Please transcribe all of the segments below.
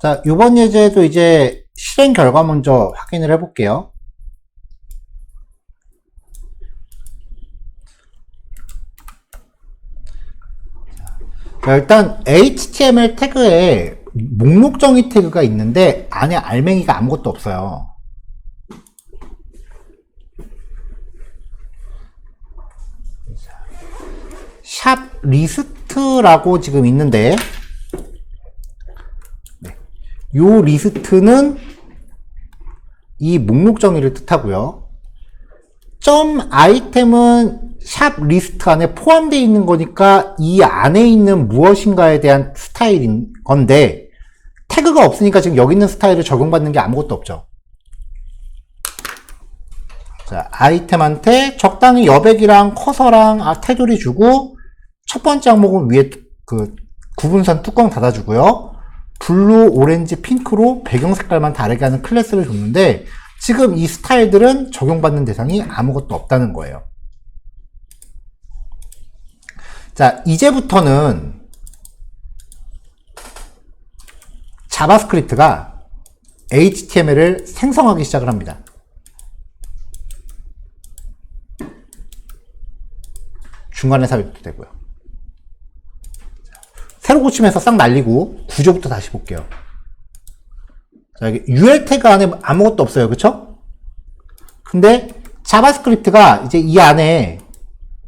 자, 이번 예제도 이제 실행 결과 먼저 확인을 해볼게요. 자, 일단 HTML 태그에 목록 정의 태그가 있는데 안에 알맹이가 아무것도 없어요. 샵 리스트라고 지금 있는데 요 리스트는 이 목록 정의를 뜻하고요. 점 아이템은 샵 리스트 안에 포함되어 있는 거니까 이 안에 있는 무엇인가에 대한 스타일인 건데 태그가 없으니까 지금 여기 있는 스타일을 적용받는 게 아무것도 없죠. 자, 아이템한테 적당히 여백이랑 커서랑 테두리 주고 첫 번째 항목은 위에 그 구분선 뚜껑 닫아주고요. 블루, 오렌지, 핑크로 배경 색깔만 다르게 하는 클래스를 줬는데 지금 이 스타일들은 적용받는 대상이 아무것도 없다는 거예요. 자, 이제부터는 자바스크립트가 HTML을 생성하기 시작을 합니다. 중간에 삽입도 되고요. 새로 고치면서 싹 날리고 구조부터 다시 볼게요. 자, 여기 UL 태그 안에 아무것도 없어요. 그쵸? 근데 자바스크립트가 이제 이 안에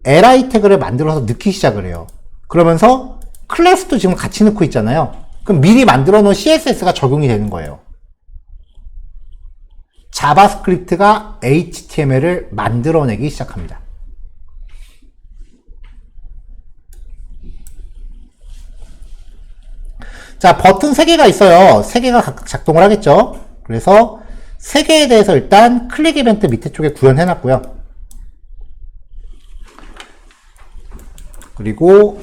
li 태그를 만들어서 넣기 시작을 해요. 그러면서 클래스도 지금 같이 넣고 있잖아요. 그럼 미리 만들어 놓은 CSS가 적용이 되는 거예요. 자바스크립트가 HTML을 만들어내기 시작합니다. 자, 버튼 3개가 있어요. 3개가 각각 작동을 하겠죠. 그래서 3개에 대해서 일단 클릭 이벤트 밑에 쪽에 구현해 놨고요. 그리고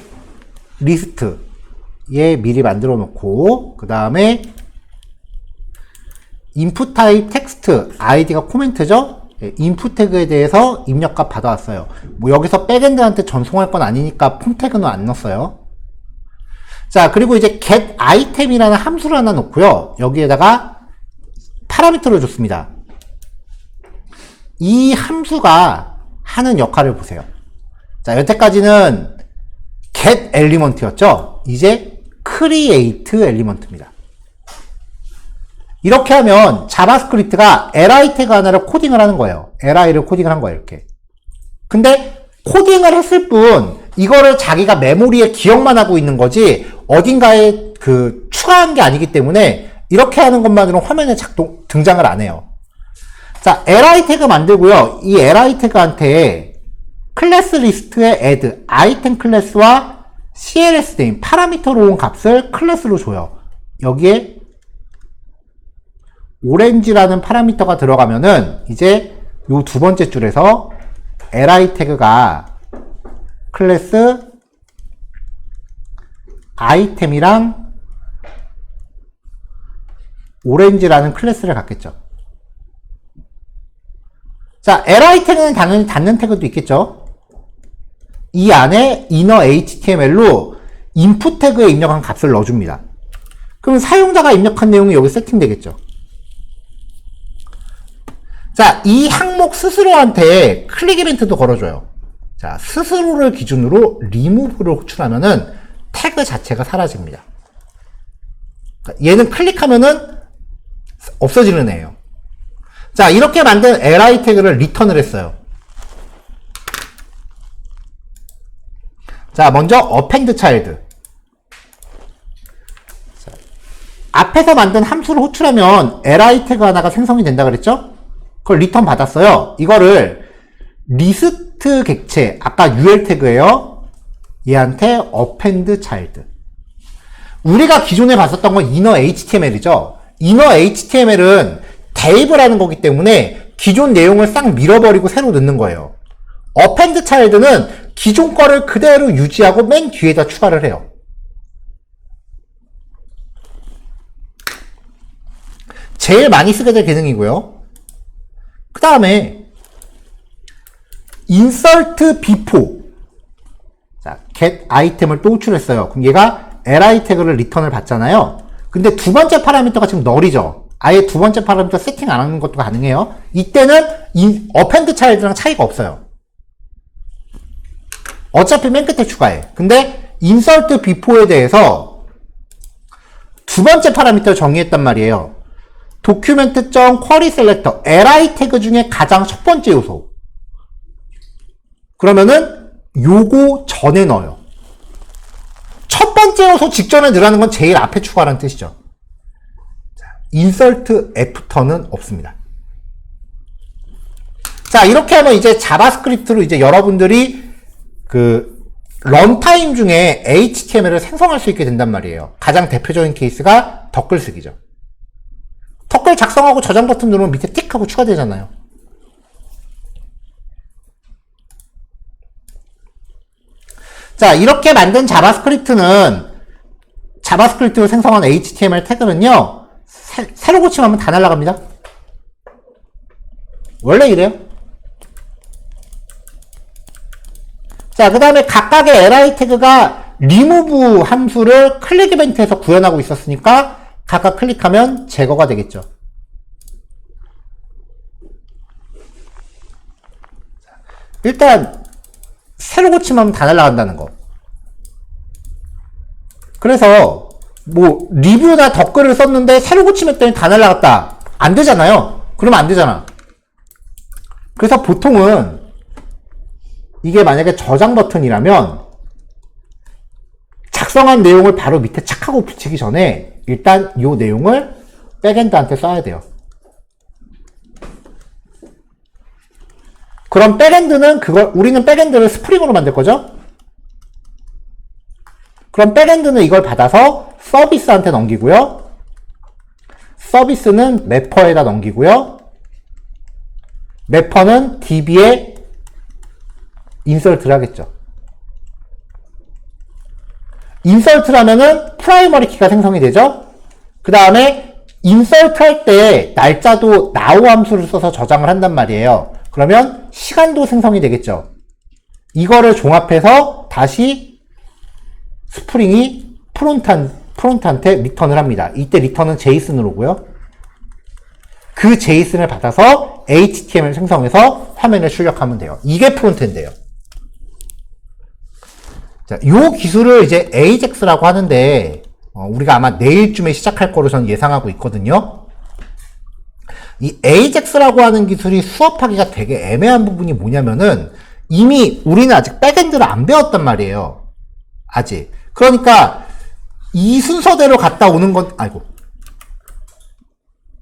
리스트에 미리 만들어 놓고 그 다음에 인풋 타입 텍스트 아이디가 코멘트죠. 인풋 태그에 대해서 입력값 받아왔어요. 뭐 여기서 백엔드한테 전송할 건 아니니까 폼 태그는 안 넣었어요. 자, 그리고 이제 get item이라는 함수를 하나 놓고요. 여기에다가 파라미터를 줬습니다. 이 함수가 하는 역할을 보세요. 자, 여태까지는 get element였죠. 이제 create element입니다. 이렇게 하면 자바스크립트가 li 태그 하나를 코딩을 하는 거예요. li를 코딩을 한 거예요. 이렇게. 근데 코딩을 했을 뿐 이거를 자기가 메모리에 기억만 하고 있는 거지 어딘가에 추가한 게 아니기 때문에 이렇게 하는 것만으로는 화면에 등장을 안 해요. 자, li 태그 만들고요. 이 li 태그한테 클래스 리스트에 add 아이템 클래스와 cls name 파라미터로 온 값을 클래스로 줘요. 여기에 오렌지라는 파라미터가 들어가면은 이제 요 두 번째 줄에서 li 태그가 클래스 아이템이랑 오렌지라는 클래스를 갖겠죠. 자, li 태그는 당연히 닫는 태그도 있겠죠. 이 안에 inner html로 input 태그에 입력한 값을 넣어줍니다. 그럼 사용자가 입력한 내용이 여기 세팅되겠죠. 자, 이 항목 스스로한테 클릭 이벤트도 걸어줘요. 자, 스스로를 기준으로 remove를 호출하면은 태그 자체가 사라집니다. 얘는 클릭하면은 없어지는 애예요. 자, 이렇게 만든 li 태그를 리턴을 했어요. 자, 먼저 append child. 자, 앞에서 만든 함수를 호출하면 li 태그 하나가 생성이 된다 그랬죠? 그걸 리턴 받았어요. 이거를 리스트 객체, 아까 ul 태그예요. 얘한테 append child. 우리가 기존에 봤었던 건 inner html이죠. inner html은 대입을 하는 거기 때문에 기존 내용을 싹 밀어버리고 새로 넣는 거예요. append child는 기존 거를 그대로 유지하고 맨 뒤에다 추가를 해요. 제일 많이 쓰게 될 기능이고요. 그 다음에 insert before. 자, get 아이템을 또 호출했어요. 그럼 얘가 li 태그를 리턴을 받잖아요. 근데 두 번째 파라미터가 지금 널이죠. 아예 두 번째 파라미터 세팅 안 하는 것도 가능해요. 이때는 어펜드 차일드랑 차이가 없어요. 어차피 맨 끝에 추가해. 근데 인설트 비포에 대해서 두 번째 파라미터를 정의했단 말이에요. document.query selector li 태그 중에 가장 첫 번째 요소. 그러면은 요거 전에 넣어요. 첫 번째 요소 직전에 넣으라는 건 제일 앞에 추가라는 뜻이죠. insert after는 없습니다. 자, 이렇게 하면 이제 자바스크립트로 이제 여러분들이 그 런타임 중에 HTML을 생성할 수 있게 된단 말이에요. 가장 대표적인 케이스가 덧글 쓰기죠. 덧글 작성하고 저장 버튼 누르면 밑에 틱하고 추가되잖아요. 자, 이렇게 만든 자바스크립트로 생성한 HTML 태그는요, 새로 고침하면 다 날아갑니다. 원래 이래요. 자, 그 다음에 각각의 li 태그가 remove 함수를 클릭 이벤트에서 구현하고 있었으니까 각각 클릭하면 제거가 되겠죠. 일단 새로 고침하면 다 날아간다는 거. 그래서 뭐 리뷰나 덧글을 썼는데 새로 고침했더니 다 날아갔다. 안 되잖아요. 그러면 안 되잖아. 그래서 보통은 이게 만약에 저장 버튼이라면 작성한 내용을 바로 밑에 착 하고 붙이기 전에 일단 이 내용을 백엔드한테 써야 돼요. 그럼 백엔드는 우리는 백엔드를 스프링으로 만들 거죠? 그럼 백엔드는 이걸 받아서 서비스한테 넘기고요. 서비스는 매퍼에다 넘기고요. 매퍼는 DB에 인설트를 하겠죠. 인설트를 하면은 프라이머리 키가 생성이 되죠. 그 다음에 인설트 할 때 날짜도 now 함수를 써서 저장을 한단 말이에요. 그러면 시간도 생성이 되겠죠. 이거를 종합해서 다시 스프링이 프론트한테 리턴을 합니다. 이때 리턴은 제이슨으로 오고요. 그 제이슨을 받아서 HTML 생성해서 화면에 출력하면 돼요. 이게 프론트인데요. 자, 요 기술을 이제 AJAX라고 하는데, 우리가 아마 내일쯤에 시작할 거로 저는 예상하고 있거든요. 이 AJAX라고 하는 기술이 수업하기가 되게 애매한 부분이 뭐냐면은, 이미 우리는 아직 백엔드를 안 배웠단 말이에요. 아직. 그러니까, 이 순서대로 갔다 오는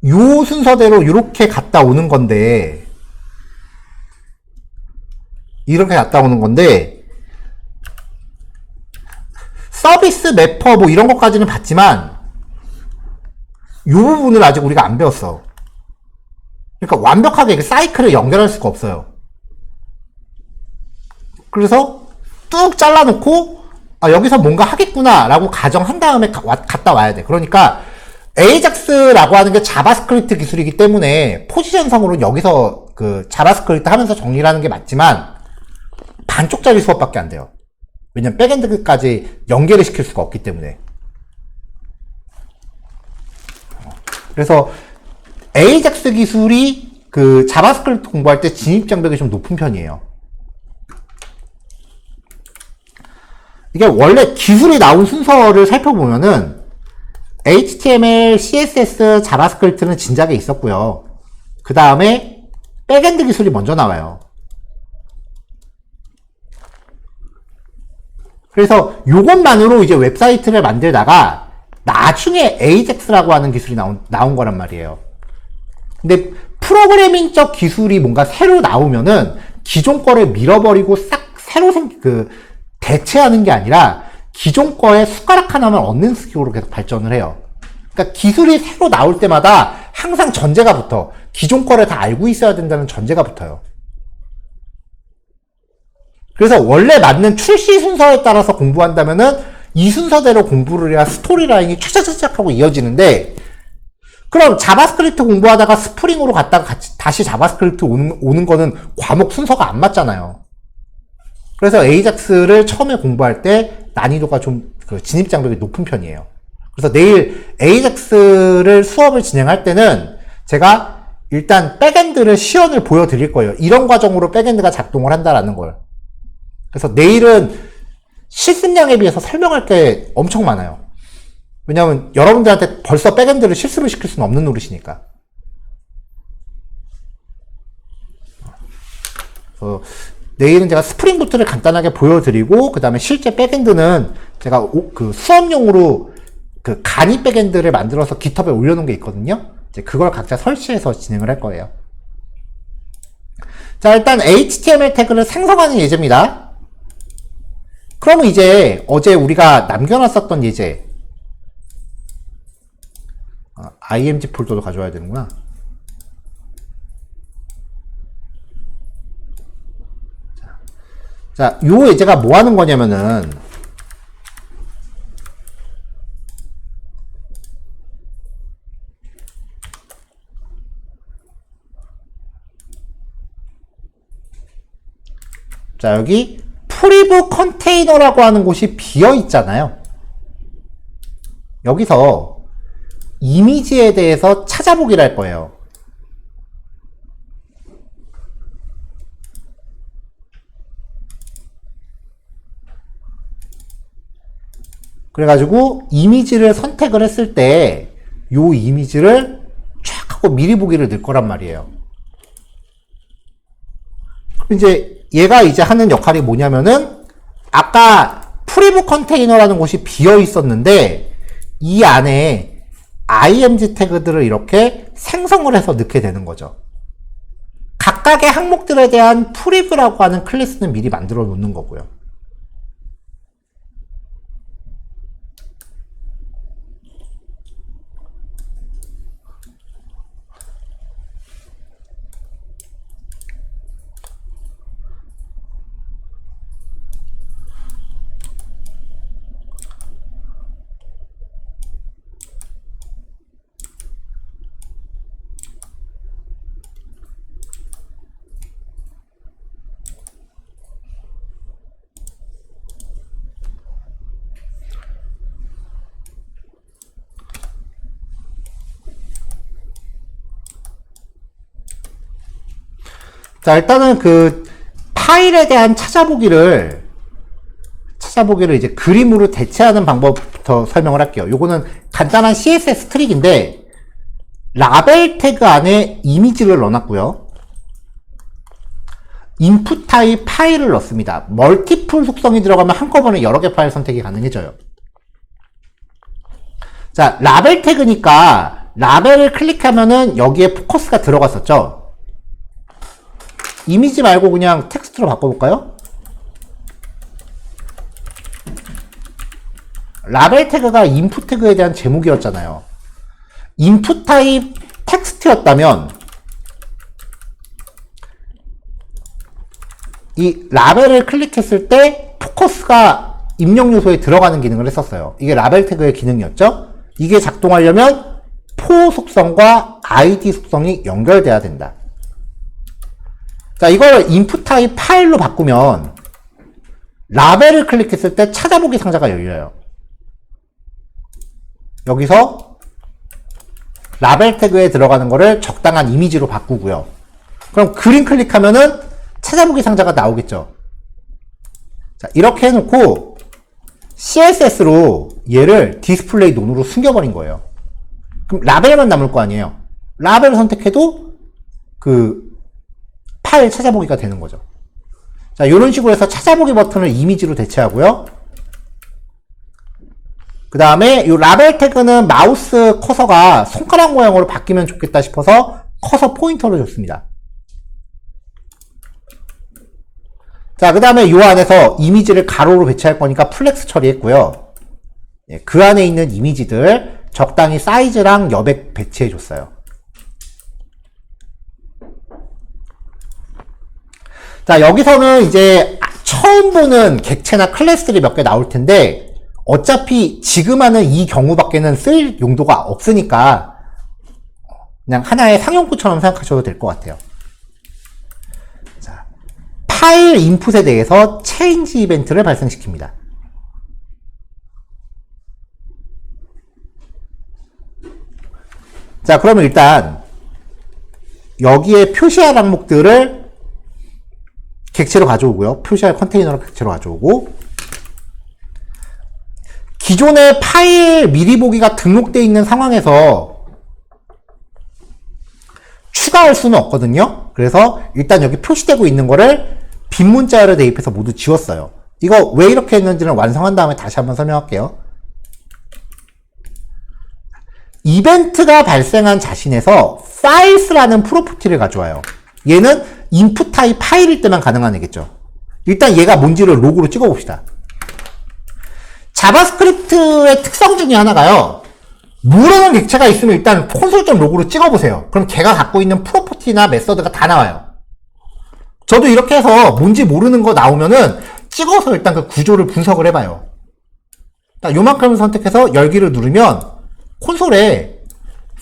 요 순서대로 이렇게 갔다 오는 건데, 이렇게 갔다 오는 건데, 서비스 매퍼 뭐 이런 것까지는 봤지만 이 부분을 아직 우리가 안 배웠어. 그러니까 완벽하게 사이클을 연결할 수가 없어요. 그래서 뚝 잘라놓고 여기서 뭔가 하겠구나 라고 가정한 다음에 갔다 와야 돼. 그러니까 AJAX라고 하는 게 자바스크립트 기술이기 때문에 포지션상으로 여기서 그 자바스크립트 하면서 정리를 하는 게 맞지만 반쪽짜리 수업밖에 안 돼요. 왜냐면 백엔드까지 연결을 시킬 수가 없기 때문에. 그래서 AJAX 기술이 그 자바스크립트 공부할 때 진입 장벽이 좀 높은 편이에요. 이게 원래 기술이 나온 순서를 살펴보면은 HTML, CSS, 자바스크립트는 진작에 있었고요. 그 다음에 백엔드 기술이 먼저 나와요. 그래서 요것만으로 이제 웹사이트를 만들다가 나중에 AJAX라고 하는 기술이 나온 거란 말이에요. 근데 프로그래밍적 기술이 뭔가 새로 나오면은 기존 거를 밀어버리고 싹 새로 대체하는 게 아니라 기존 거에 숟가락 하나만 얻는 식으로 계속 발전을 해요. 그러니까 기술이 새로 나올 때마다 항상 전제가 붙어. 기존 거를 다 알고 있어야 된다는 전제가 붙어요. 그래서 원래 맞는 출시 순서에 따라서 공부한다면은 이 순서대로 공부를 해야 스토리 라인이 차차차차 하고 이어지는데, 그럼 자바스크립트 공부하다가 스프링으로 갔다가 다시 자바스크립트 오는 거는 과목 순서가 안 맞잖아요. 그래서 AJAX를 처음에 공부할 때 난이도가 좀 진입 장벽이 높은 편이에요. 그래서 내일 AJAX를 수업을 진행할 때는 제가 일단 백엔드를 시연을 보여드릴 거예요. 이런 과정으로 백엔드가 작동을 한다라는 걸. 그래서 내일은 실습량에 비해서 설명할 게 엄청 많아요. 왜냐면 여러분들한테 벌써 백엔드를 실습을 시킬 수는 없는 노릇이니까. 내일은 제가 스프링 부트를 간단하게 보여드리고, 그 다음에 실제 백엔드는 제가 그 수업용으로 그 간이 백엔드를 만들어서 깃허브에 올려놓은 게 있거든요. 이제 그걸 각자 설치해서 진행을 할 거예요. 자, 일단 HTML 태그를 생성하는 예제입니다. 그러면 이제 어제 우리가 남겨놨었던 예제, img 폴더도 가져와야 되는구나. 자, 요 예제가 뭐 하는 거냐면은, 자, 여기 프리브 컨테이너라고 하는 곳이 비어 있잖아요. 여기서 이미지에 대해서 찾아보기를 할 거예요. 그래가지고 이미지를 선택을 했을 때 요 이미지를 쫙 하고 미리 보기를 넣을 거란 말이에요. 이제 얘가 이제 하는 역할이 뭐냐면은, 아까 프리브 컨테이너라는 곳이 비어 있었는데 이 안에 img 태그들을 이렇게 생성을 해서 넣게 되는 거죠. 각각의 항목들에 대한 프리브라고 하는 클래스는 미리 만들어 놓는 거고요. 자, 일단은 그 파일에 대한 찾아보기를 이제 그림으로 대체하는 방법부터 설명을 할게요. 요거는 간단한 CSS 트릭인데, 라벨 태그 안에 이미지를 넣어놨고요. 인풋 타입 파일을 넣습니다. 멀티플 속성이 들어가면 한꺼번에 여러 개 파일 선택이 가능해져요. 자, 라벨 태그니까 라벨을 클릭하면은 여기에 포커스가 들어갔었죠. 이미지 말고 그냥 텍스트로 바꿔볼까요? 라벨 태그가 인풋 태그에 대한 제목이었잖아요. 인풋 타입 텍스트였다면 이 라벨을 클릭했을 때 포커스가 입력 요소에 들어가는 기능을 했었어요. 이게 라벨 태그의 기능이었죠. 이게 작동하려면 포 속성과 id 속성이 연결돼야 된다. 자, 이걸 인풋 타입 파일로 바꾸면 라벨을 클릭했을 때 찾아보기 상자가 열려요. 여기서 라벨 태그에 들어가는 거를 적당한 이미지로 바꾸고요. 그럼 그림 클릭하면은 찾아보기 상자가 나오겠죠. 자, 이렇게 해놓고 CSS로 얘를 디스플레이 논으로 숨겨버린 거예요. 그럼 라벨만 남을 거 아니에요. 라벨을 선택해도 그 파일 찾아보기가 되는 거죠. 자, 이런 식으로 해서 찾아보기 버튼을 이미지로 대체하고요. 그 다음에 이 라벨 태그는 마우스 커서가 손가락 모양으로 바뀌면 좋겠다 싶어서 커서 포인터를 줬습니다. 자, 그 다음에 이 안에서 이미지를 가로로 배치할 거니까 플렉스 처리했고요. 예, 그 안에 있는 이미지들 적당히 사이즈랑 여백 배치해 줬어요. 자, 여기서는 이제 처음 보는 객체나 클래스들이 몇 개 나올 텐데, 어차피 지금 하는 이 경우밖에는 쓸 용도가 없으니까 그냥 하나의 상용구처럼 생각하셔도 될 것 같아요. 자, 파일 인풋에 대해서 체인지 이벤트를 발생시킵니다. 자, 그러면 일단 여기에 표시할 항목들을 객체로 가져오고요. 표시할 컨테이너를 객체로 가져오고, 기존의 파일 미리 보기가 등록되어 있는 상황에서 추가할 수는 없거든요. 그래서 일단 여기 표시되고 있는 거를 빈 문자열에 대입해서 모두 지웠어요. 이거 왜 이렇게 했는지는 완성한 다음에 다시 한번 설명할게요. 이벤트가 발생한 자신에서 files라는 프로퍼티를 가져와요. 얘는 input 타입 파일일 때만 가능한 얘기죠. 일단 얘가 뭔지를 로그로 찍어봅시다. 자바스크립트의 특성 중에 하나가요. 모르는 객체가 있으면 일단 콘솔.로그로 찍어보세요. 그럼 걔가 갖고 있는 프로퍼티나 메서드가 다 나와요. 저도 이렇게 해서 뭔지 모르는 거 나오면은 찍어서 일단 그 구조를 분석을 해봐요. 요만큼을 선택해서 열기를 누르면 콘솔에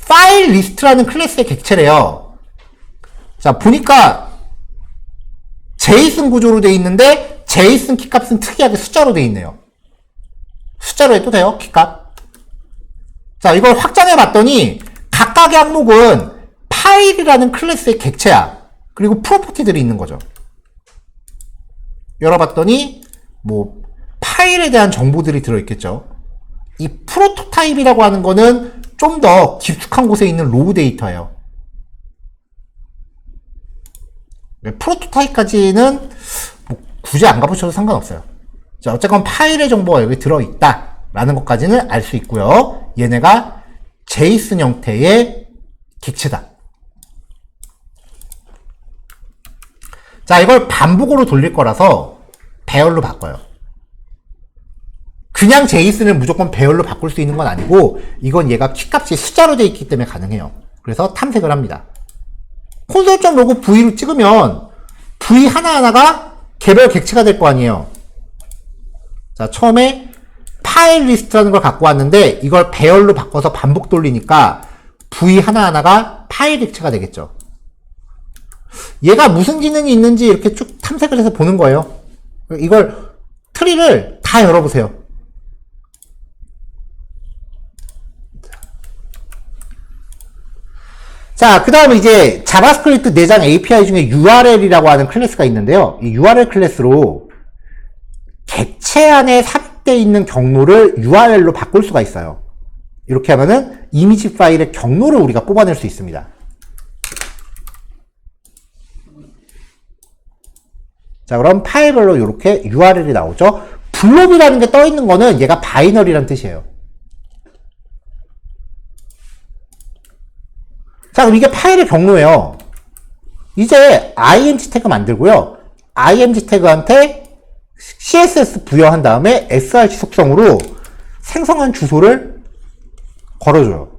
파일 리스트라는 클래스의 객체래요. 자, 보니까 제이슨 구조로 되어 있는데 제이슨 키값은 특이하게 숫자로 되어 있네요. 숫자로 해도 돼요, 키값. 자, 이걸 확장해 봤더니 각각의 항목은 파일이라는 클래스의 객체야. 그리고 프로퍼티들이 있는 거죠. 열어봤더니 뭐 파일에 대한 정보들이 들어있겠죠. 이 프로토타입이라고 하는 거는 좀 더 깊숙한 곳에 있는 로우 데이터예요. 프로토타입까지는 뭐 굳이 안 가보셔도 상관없어요. 자, 어쨌건 파일의 정보가 여기 들어있다 라는 것까지는 알 수 있고요. 얘네가 제이슨 형태의 객체다. 자, 이걸 반복으로 돌릴 거라서 배열로 바꿔요. 그냥 제이슨을 무조건 배열로 바꿀 수 있는 건 아니고, 이건 얘가 키값이 숫자로 되어 있기 때문에 가능해요. 그래서 탐색을 합니다. 콘솔.로그 V로 찍으면 V 하나하나가 개별 객체가 될 거 아니에요. 자, 처음에 파일 리스트라는 걸 갖고 왔는데 이걸 배열로 바꿔서 반복 돌리니까 V 하나하나가 파일 객체가 되겠죠. 얘가 무슨 기능이 있는지 이렇게 쭉 탐색을 해서 보는 거예요. 이걸 트리를 다 열어보세요. 자, 그 다음에 이제 자바스크립트 내장 API 중에 URL이라고 하는 클래스가 있는데요. 이 URL 클래스로 객체 안에 삽입되어 있는 경로를 URL로 바꿀 수가 있어요. 이렇게 하면은 이미지 파일의 경로를 우리가 뽑아낼 수 있습니다. 자, 그럼 파일별로 이렇게 URL이 나오죠. 블롭이라는 게 떠 있는 거는 얘가 바이너리라는 뜻이에요. 자, 그럼 이게 파일의 경로예요. 이제 img 태그 만들고요. img 태그한테 css 부여한 다음에 src 속성으로 생성한 주소를 걸어줘요.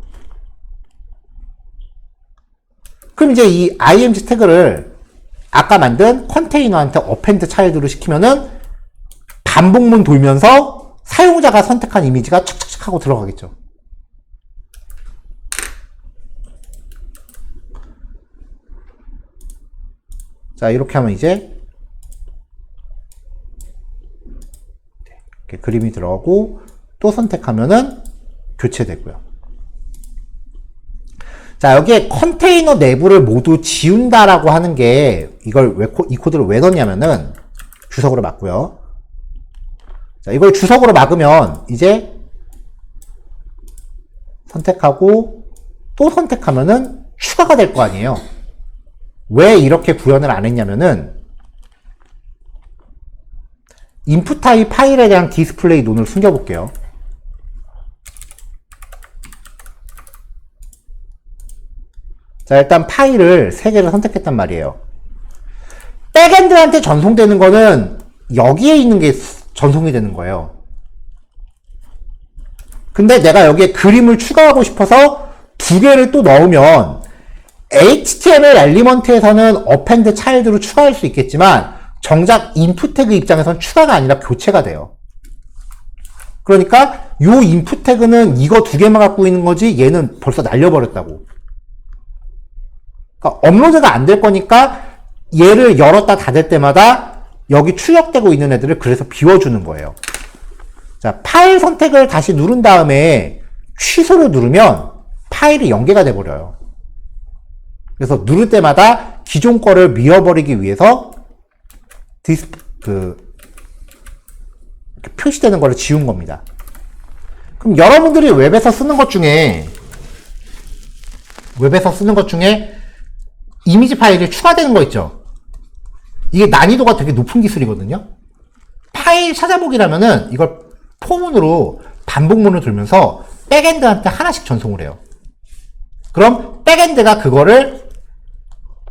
그럼 이제 이 img 태그를 아까 만든 컨테이너한테 append child로 시키면은 반복문 돌면서 사용자가 선택한 이미지가 착착착 하고 들어가겠죠. 자, 이렇게 하면 이제 이렇게 그림이 들어가고 또 선택하면은 교체되고요. 자, 여기에 컨테이너 내부를 모두 지운다라고 하는 게 이걸 이 코드를 왜 넣냐면은 주석으로 막고요. 자, 이걸 주석으로 막으면 이제 선택하고 또 선택하면은 추가가 될 거 아니에요. 왜 이렇게 구현을 안 했냐면은 인풋 타입 파일에 대한 디스플레이 논을 숨겨볼게요. 자, 일단 파일을 3개를 선택했단 말이에요. 백엔드한테 전송되는 거는 여기에 있는 게 전송이 되는 거예요. 근데 내가 여기에 그림을 추가하고 싶어서 2개를 또 넣으면 HTML 엘리먼트에서는 append child로 추가할 수 있겠지만 정작 인풋 태그 입장에서는 추가가 아니라 교체가 돼요. 그러니까 요 인풋 태그는 이거 2개만 갖고 있는 거지 얘는 벌써 날려버렸다고. 그러니까 업로드가 안 될 거니까 얘를 열었다 닫을 때마다 여기 출력되고 있는 애들을 그래서 비워주는 거예요. 자, 파일 선택을 다시 누른 다음에 취소를 누르면 파일이 연계가 돼버려요. 그래서 누를 때마다 기존 거를 미워버리기 위해서 표시되는 거를 지운 겁니다. 그럼 여러분들이 웹에서 쓰는 것 중에 이미지 파일이 추가되는 거 있죠? 이게 난이도가 되게 높은 기술이거든요. 파일 찾아보기라면은 이걸 포문으로 반복문을 돌면서 백엔드한테 하나씩 전송을 해요. 그럼 백엔드가 그거를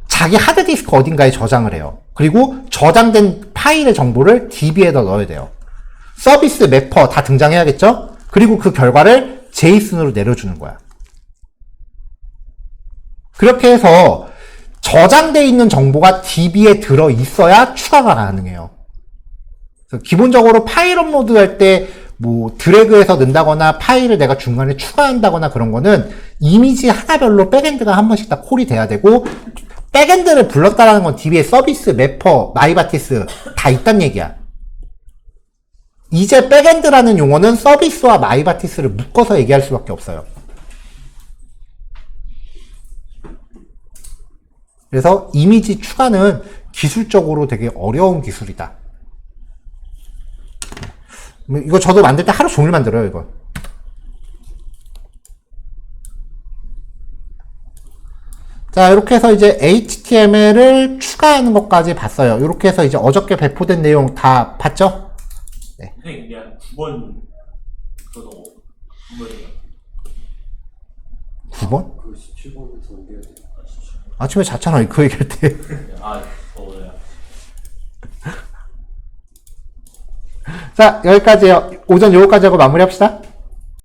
자기 하드디스크 어딘가에 저장을 해요. 그리고 저장된 파일의 정보를 DB에다 넣어야 돼요. 서비스 매퍼 다 등장해야겠죠? 그리고 그 결과를 JSON으로 내려주는 거야. 그렇게 해서 저장되어 있는 정보가 DB에 들어 있어야 추가가 가능해요. 그래서 기본적으로 파일 업로드 할 때 뭐 드래그해서 넣는다거나 파일을 내가 중간에 추가한다거나 그런 거는 이미지 하나별로 백엔드가 한 번씩 다 콜이 돼야 되고, 백엔드를 불렀다라는 건 DB에 서비스, 매퍼, 마이바티스 다 있단 얘기야. 이제 백엔드라는 용어는 서비스와 마이바티스를 묶어서 얘기할 수밖에 없어요. 그래서 이미지 추가는 기술적으로 되게 어려운 기술이다. 이거 저도 만들 때 하루 종일 만들어요, 이거. 자, 이렇게 해서 이제 HTML을 추가하는 것까지 봤어요. 이렇게 해서 이제 어저께 배포된 내용 다 봤죠? 네. 선생님, 그냥 9번, 저도 9번이요. 9번? 그 17번에서 옮겨야 돼요. 아침에 잤잖아, 그 얘기할 때. 아, 저도요. 자, 여기까지요. 오전 요거까지 하고 마무리합시다.